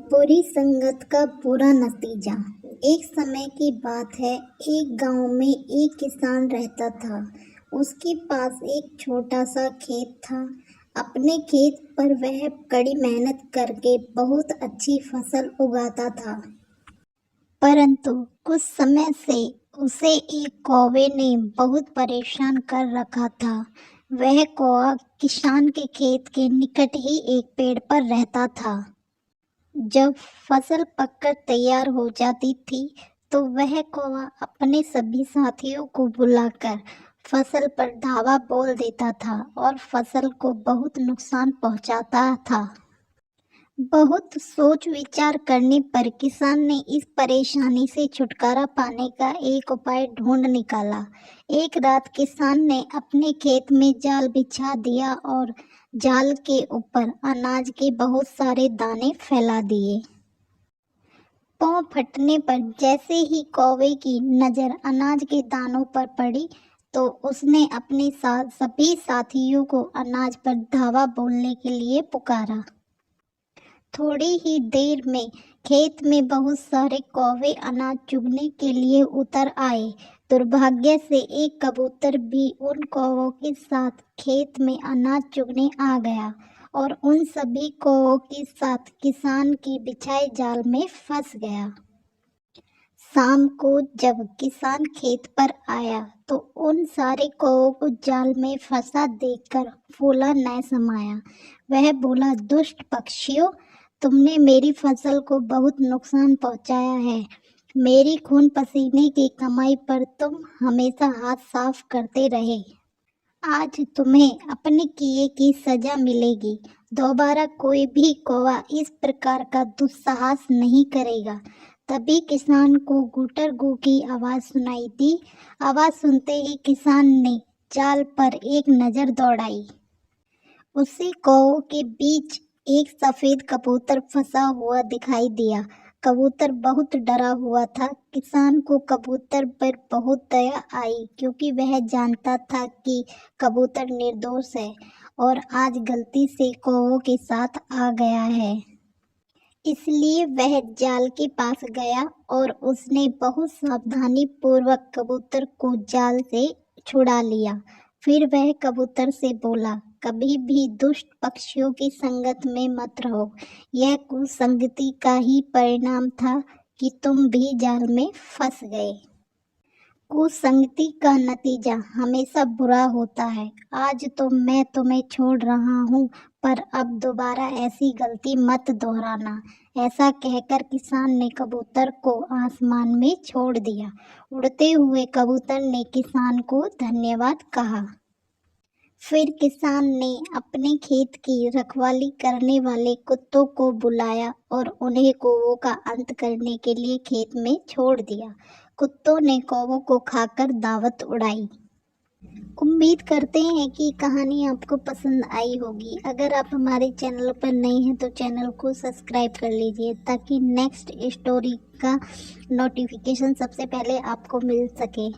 बुरी संगत का बुरा नतीजा। एक समय की बात है, एक गांव में एक किसान रहता था। उसके पास एक छोटा सा खेत था। अपने खेत पर वह कड़ी मेहनत करके बहुत अच्छी फसल उगाता था। परंतु कुछ समय से उसे एक कौवे ने बहुत परेशान कर रखा था। वह कौवा किसान के खेत के निकट ही एक पेड़ पर रहता था। जब फसल पककर तैयार हो जाती थी तो वह कौवा अपने सभी साथियों को बुलाकर फसल पर धावा बोल देता था और फसल को बहुत नुकसान पहुंचाता था। बहुत सोच विचार करने पर किसान ने इस परेशानी से छुटकारा पाने का एक उपाय ढूंढ निकाला। एक रात किसान ने अपने खेत में जाल बिछा दिया और जाल के ऊपर अनाज के बहुत सारे दाने फैला दिए। पांव फटने पर जैसे ही कौवे की नज़र अनाज के दानों पर पड़ी तो उसने अपने साथ सभी साथियों को अनाज पर धावा बोलने के लिए पुकारा। थोड़ी ही देर में खेत में बहुत सारे कौवे अनाज चुगने के लिए उतर आए। दुर्भाग्य से एक कबूतर भी उन कौवों के साथ खेत में अनाज चुगने आ गया और उन सभी कौवों के साथ किसान के बिछाए जाल में फंस गया। शाम को जब किसान खेत पर आया तो उन सारे कौवों को जाल में फंसा देखकर फूला न समाया। वह बोला, दुष्ट पक्षियों, तुमने मेरी फसल को बहुत नुकसान पहुंचाया है। मेरी खून पसीने की कमाई पर तुम हमेशा हाथ साफ करते रहे। आज तुम्हें अपने किए की सजा मिलेगी। दोबारा कोई भी कौवा इस प्रकार का दुस्साहस नहीं करेगा। तभी किसान को गूटर गू की आवाज़ सुनाई दी। आवाज़ सुनते ही किसान ने जाल पर एक नज़र दौड़ाई। उसी कौवों के बीच एक सफ़ेद कबूतर फंसा हुआ दिखाई दिया। कबूतर बहुत डरा हुआ था। किसान को कबूतर पर बहुत दया आई क्योंकि वह जानता था कि कबूतर निर्दोष है और आज गलती से कौवों के साथ आ गया है। इसलिए वह जाल के पास गया और उसने बहुत सावधानी पूर्वक कबूतर को जाल से छुड़ा लिया। फिर वह कबूतर से बोला, कभी भी दुष्ट पक्षियों की संगत में मत रहो। यह कुसंगति का ही परिणाम था कि तुम भी जाल में फंस गए। कुसंगति का नतीजा हमेशा बुरा होता है। आज तो मैं तुम्हें छोड़ रहा हूँ, पर अब दोबारा ऐसी गलती मत दोहराना। ऐसा कहकर किसान ने कबूतर को आसमान में छोड़ दिया। उड़ते हुए कबूतर ने किसान को धन्यवाद कहा। फिर किसान ने अपने खेत की रखवाली करने वाले कुत्तों को बुलाया और उन्हें कौवों का अंत करने के लिए खेत में छोड़ दिया। कुत्तों ने कौवों को खाकर दावत उड़ाई। उम्मीद करते हैं कि कहानी आपको पसंद आई होगी। अगर आप हमारे चैनल पर नए हैं तो चैनल को सब्सक्राइब कर लीजिए ताकि नेक्स्ट स्टोरी का नोटिफिकेशन सबसे पहले आपको मिल सके।